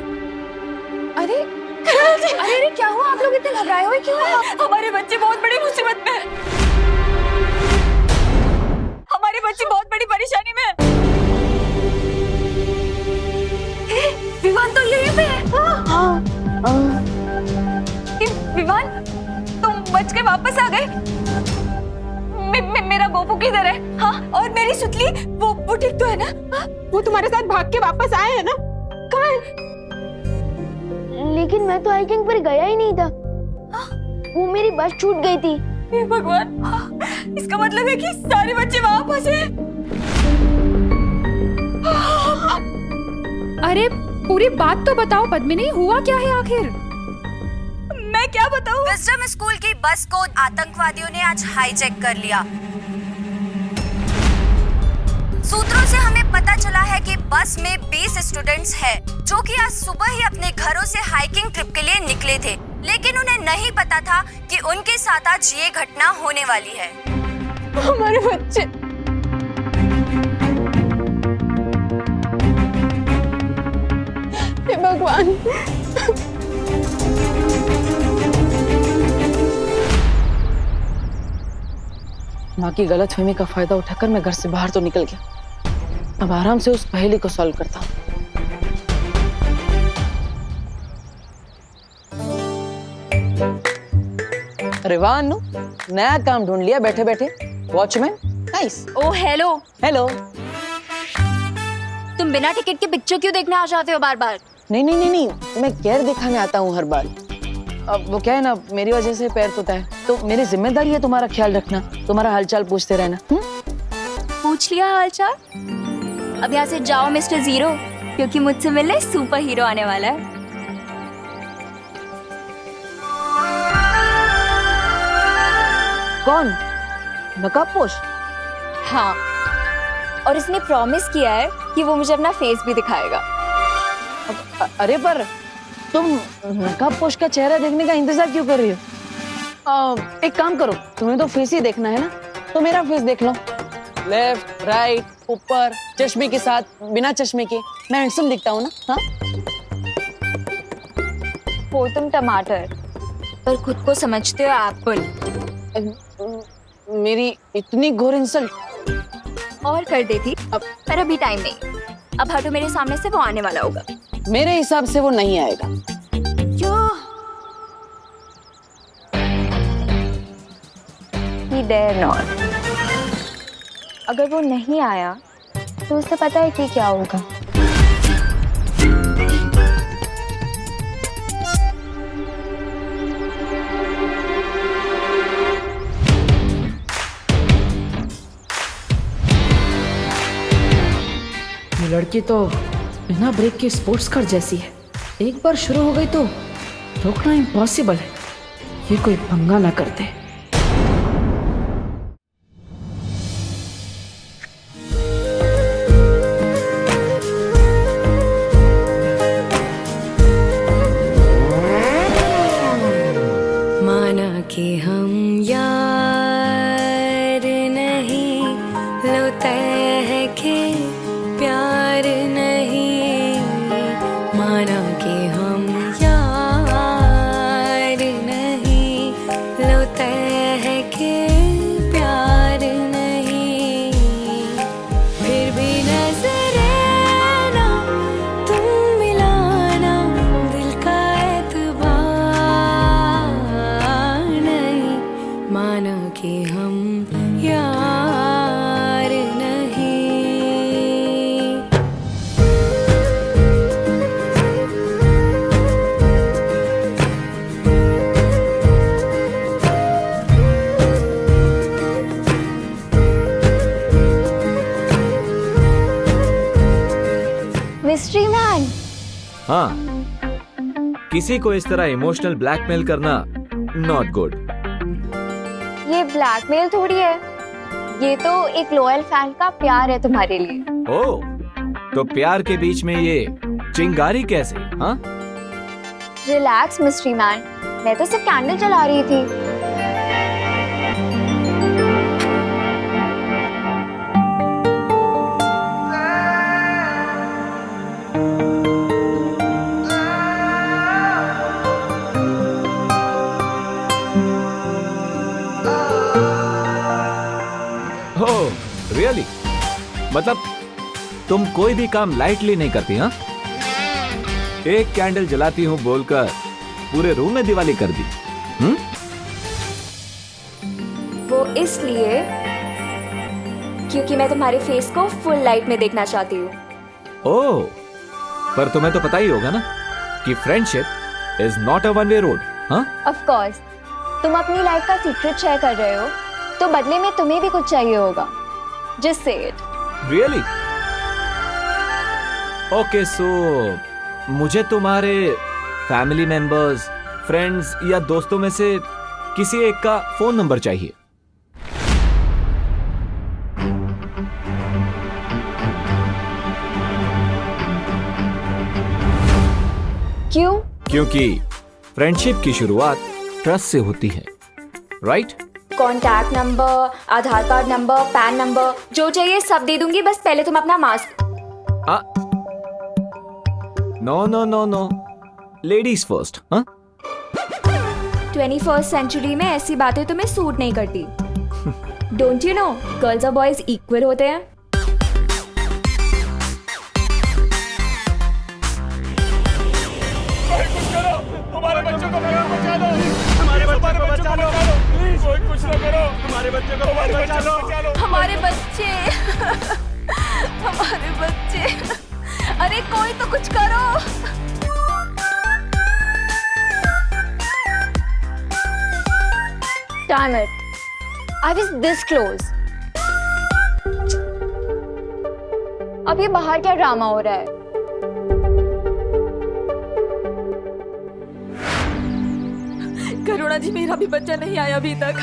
अरे अरे क्या हुआ? आप लोग इतने घबराए हुए क्यों हैं? हमारे बच्चे बहुत बड़ी मुसीबत में हैं। हमारे बच्चे बहुत बड़ी परेशानी में हैं। विवान तो यहीं पे है। विवान, तुम बच के वापस आ गए। मेरा गोपू किधर है? हाँ, और मेरी सुतली, वो ठीक तो है ना? वो तुम्हारे साथ भाग के वापस आए हैं ना? कहाँ है? लेकिन मैं तो हाइकिंग पर गया ही नहीं था। वो मेरी बस छूट गई थी। हे भगवान, इसका मतलब है कि सारे बच्चे वहां फंसे। अरे पूरी बात तो बताओ पद्मिनी, हुआ क्या है आखिर? मैं क्या बताऊं? विजडम स्कूल की बस को आतंकवादियों ने आज हाईजैक कर लिया। सूत्रों से हमें पता चला है कि बस में 20 स्टूडेंट्स हैं, जो कि आज सुबह ही अपने घरों से हाइकिंग ट्रिप के लिए निकले थे, लेकिन उन्हें नहीं पता था कि उनके साथ आज ये घटना होने वाली है। हमारे बच्चे, हे भगवान। माँ की गलतफहमी का फायदा उठाकर मैं घर से बाहर तो निकल गया। अब आराम से उस पहेली को सॉल्व करता हूँ। अरे वाह अनु, नया काम ढूंढ लिया बैठे बैठे। Watchman, nice. Oh hello. Hello. तुम बिना टिकट के पिक्चर क्यों देखने आ जाते हो बार बार? नहीं नहीं नहीं नहीं, मैं केयर दिखाने आता हूँ हर बार। अब वो क्या है ना, मेरी वजह से पैर टूटा है, तो मेरी जिम्मेदारी है तुम्हारा ख्याल रखना, तुम्हारा हालचाल पूछते रहना। पूछ लिया हालचाल? अब यहाँ से जाओ मिस्टर जीरो, क्योंकि मुझसे मिलने सुपर हीरो आने वाला है। कौन? नकाबपोश? हाँ, और इसने प्रॉमिस किया है कि वो मुझे अपना फेस भी दिखाएगा। अरे पर तुम नकाबपोश का चेहरा देखने का इंतजार क्यों कर रही हो? एक काम करो, तुम्हें तो फेस ही देखना है ना, तो मेरा फेस देख लो। लेफ्ट, राइट, ऊपर, चश्मे के साथ, बिना चश्मे के, मैं हैंडसम दिखता हूँ ना? हाँ? हो तुम टमाटर, पर खुद को समझते हो एप्पल। मेरी इतनी घोर इंसल्ट और कर देती, पर अभी टाइम नहीं। अब हटो मेरे सामने से, वो आने वाला होगा। मेरे हिसाब से वो नहीं आएगा। क्यों? He dare not। अगर वो नहीं आया तो उसे पता है कि क्या होगा। ये लड़की तो बिना ब्रेक के स्पोर्ट्स कार जैसी है। एक बार शुरू हो गई तो रोकना इम्पॉसिबल है। ये कोई पंगा ना करते। माना कि हम यार नहीं, लो तय है कि प्यार नहीं। माना कि हम यार नहीं, लो तय है कि प्यार नहीं। फिर भी नजरे ना तुम मिलाना, दिल का एतबार नहीं। माना कि हम यार नहीं। Mystery man. हाँ, किसी को इस तरह इमोशनल ब्लैकमेल करना नॉट गुड। ये ब्लैकमेल थोड़ी है, ये तो एक लॉयल फैन का प्यार है तुम्हारे लिए। ओह, तो प्यार के बीच में ये चिंगारी कैसे? हाँ, रिलैक्स मिस्ट्री मैन, मैं तो सिर्फ कैंडल जला रही थी। ओह, रियली? मतलब तुम कोई भी काम लाइटली नहीं करती? हाँ, एक कैंडल जलाती हूँ बोलकर पूरे रूम में दिवाली कर दी। वो इसलिए क्योंकि मैं तुम्हारे फेस को फुल लाइट में देखना चाहती हूँ। ओह, पर तुम्हें तो पता ही होगा ना कि friendship is not a one way road. हाँ, ऑफ कोर्स, तुम अपनी लाइफ का सीक्रेट शेयर कर रहे हो, तो बदले में तुम्हें भी कुछ चाहिए होगा। Just say it. Really? Okay, सो मुझे तुम्हारे फैमिली मेंबर्स, फ्रेंड्स या दोस्तों में से किसी एक का फोन नंबर चाहिए। क्यों? क्योंकि फ्रेंडशिप की शुरुआत ट्रस्ट से होती है, right? Contact number, Aadhaar card number, PAN number, जो चाहिए सब दे दूंगी, बस पहले तुम अपना mask. No no no no, ladies first. हाँ, 21st सेंचुरी में ऐसी बातें तुम्हें सूट नहीं करती। डोंट यू नो, गर्ल्स और बॉयज इक्वल होते हैं। हमारे बच्चों को बचा दो, हमारे बच्चों को बचा दो। हमारे बच्चे को बचा लो। हमारे बच्चे हमारे बच्चे, अरे कोई तो कुछ करो। Damn it. I was this close. अब ये बाहर क्या ड्रामा हो रहा है? करुणा जी, मेरा भी बच्चा नहीं आया अभी तक।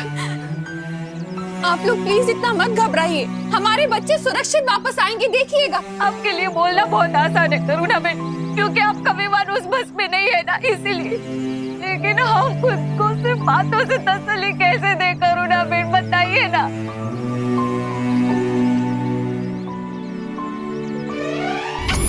आप लोग प्लीज इतना मत घबराइए, हमारे बच्चे सुरक्षित वापस आएंगे, देखिएगा। आपके लिए बोलना बहुत आसान है करुणा बेन, क्योंकि आपका विमान उस बस में नहीं है ना, इसीलिए। लेकिन हम खुद को सिर्फ बातों से तसल्ली कैसे दे करुणा बेन, बताइए ना।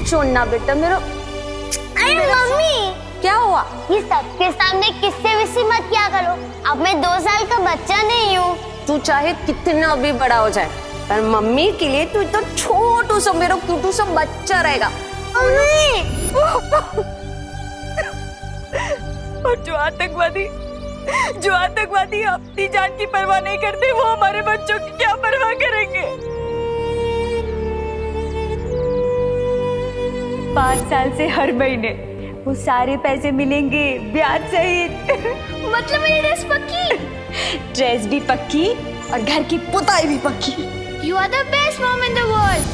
छोड़ना बेटा मेरा। अरे मम्मी, क्या हुआ? ये सबके सामने किससे विसी मत किया करो। अब मैं 2 साल का बच्चा नहीं हूँ। तू चाहे कितना भी बड़ा हो जाए, पर मम्मी के लिए तू तो छोटू सा मेरा क्यूटू सा बच्चा रहेगा। और जो आतंकवादी अपनी जान की परवाह नहीं करते, वो हमारे बच्चों की क्या परवाह करेंगे? 5 साल से हर महीने वो सारे पैसे मिलेंगे ब्याज सहित। मतलब मेरी ड्रेस पक्की? ड्रेस भी पक्की और घर की पुताई भी पक्की। You are the best mom in the world.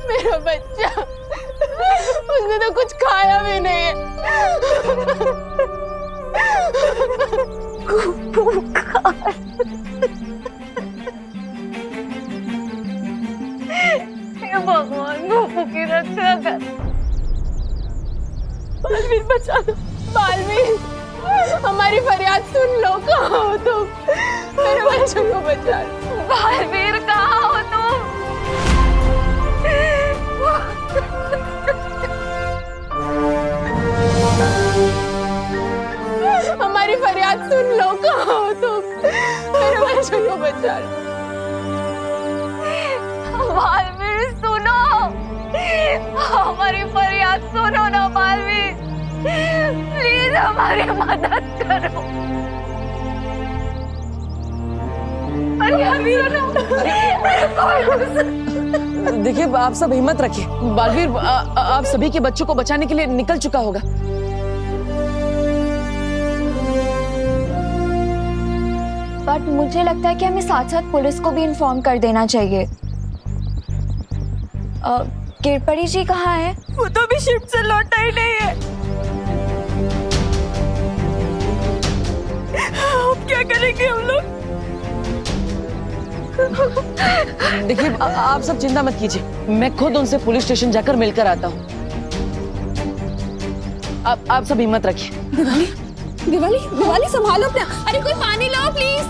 मेरा बच्चा, उसने तो कुछ खाया भी नहीं है। भगवान गोपू की रक्षा कर। बालवीर बचा लो, बालवीर, हमारी फरियाद सुन लो। कहाँ हो तुम? मेरे बच्चों को बचा लो। बालवीर, कहाँ हो तुम? हमारी फरियाद सुन लो। कहाँ हो तुम? मेरे बच्चों को बचा लो। बालवीर सुनो, हमारी फरियाद सुनो ना बालवीर, प्लीज हमारी मदद करो। देखिए, आप सब हिम्मत रखिए। बालवीर आप सभी के बच्चों को बचाने के लिए निकल चुका होगा। बट मुझे लगता है कि हमें साथ साथ पुलिस को भी इन्फॉर्म कर देना चाहिए। किरपरी जी कहाँ है? वो तो अभी शिफ्ट से लौटा ही नहीं है। अब क्या करेंगे हम लोग? देखिए, आप सब चिंता मत कीजिए, मैं खुद उनसे पुलिस स्टेशन जाकर मिलकर आता हूँ। आप सब हिम्मत रखिए। दिवाली संभालो अपना। अरे कोई पानी लाओ प्लीज।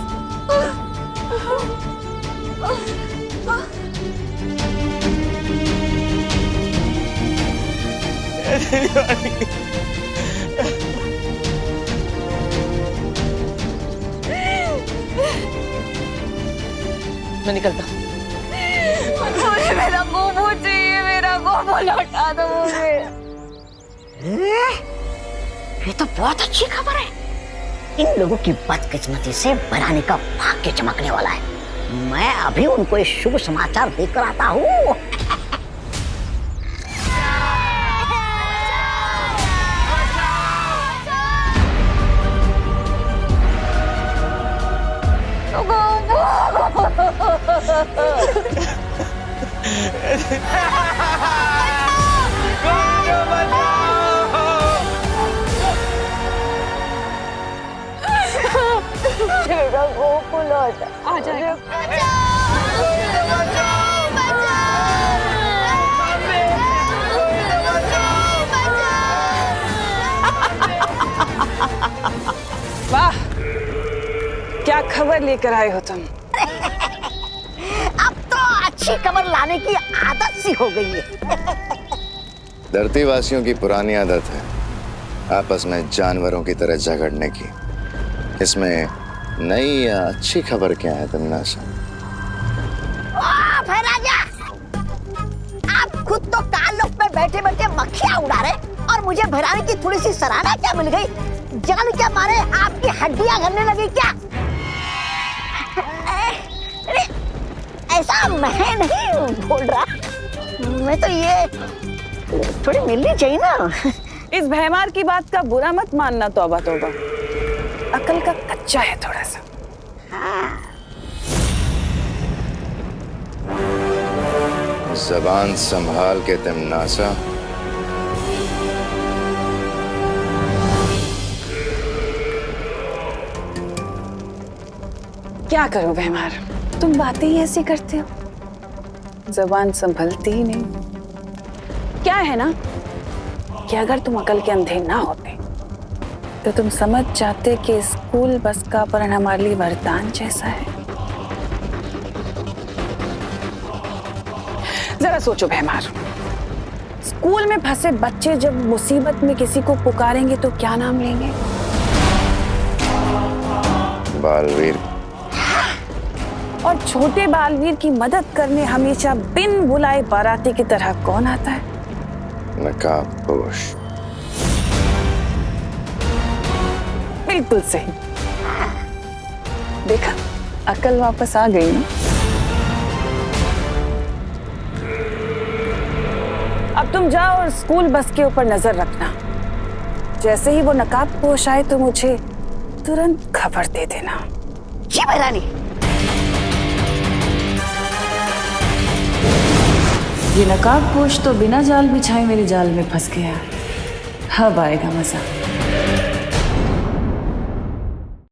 मैं निकलता हूँ। मुझे मेरा गोबू चाहिए, मेरा गोबू लौटा दो मुझे। ये तो बहुत अच्छी खबर है। इन लोगों की बदकिस्मती से भैरानी का भाग्य चमकने वाला है। मैं अभी उनको एक शुभ समाचार देकर आता हूँ। मेरा गोपू लौटा। आ जाएगा। वाह, क्या खबर लेकर आए हो तुम? अब तो अच्छी खबर लाने की आदत सी हो गई है। धरती वासियों की पुरानी आदत है आपस में जानवरों की तरह झगड़ने की। इसमें नई या अच्छी खबर क्या है तमन्ना? राजा, आप खुद तो ताल्लुक में बैठे बैठे मक्खियां उड़ा रहे और मुझे भैरानी की थोड़ी सी सराहना क्या मिल गई। जान क्या मारे आपकी हड्डियां गलने लगी क्या? अरे ऐसा मैं नहीं बोल रहा, मैं तो ये थोड़ी मिलनी चाहिए ना। इस भैमार की बात का बुरा मत मानना, तौबा तौबा, अकल का कच्चा है थोड़ा सा। जबान संभाल के तुम नासा। क्या करूं भैमार, तुम बातें ही ऐसी करते हो, जबान संभलती ही नहीं। क्या है ना कि अगर तुम अकल के अंधे ना होते तो तुम समझ जाते कि स्कूल बस का अपहरण हमारे लिए वरदान जैसा है। जरा सोचो भैमार, स्कूल में फंसे बच्चे जब मुसीबत में किसी को पुकारेंगे तो क्या नाम लेंगे? बालवीर। और छोटे बालवीर की मदद करने हमेशा बिन बुलाए बाराती की तरह कौन आता है? नकाबपोश। बिल्कुल सही। देखा, अकल वापस आ गई ना। अब तुम जाओ और स्कूल बस के ऊपर नजर रखना। जैसे ही वो नकाबपोश आए तो मुझे तुरंत खबर दे देना। जी भैरानी। ये नकाबपोश तो बिना जाल बिछाए मेरे जाल में फंस गया। अब आएगा मजा।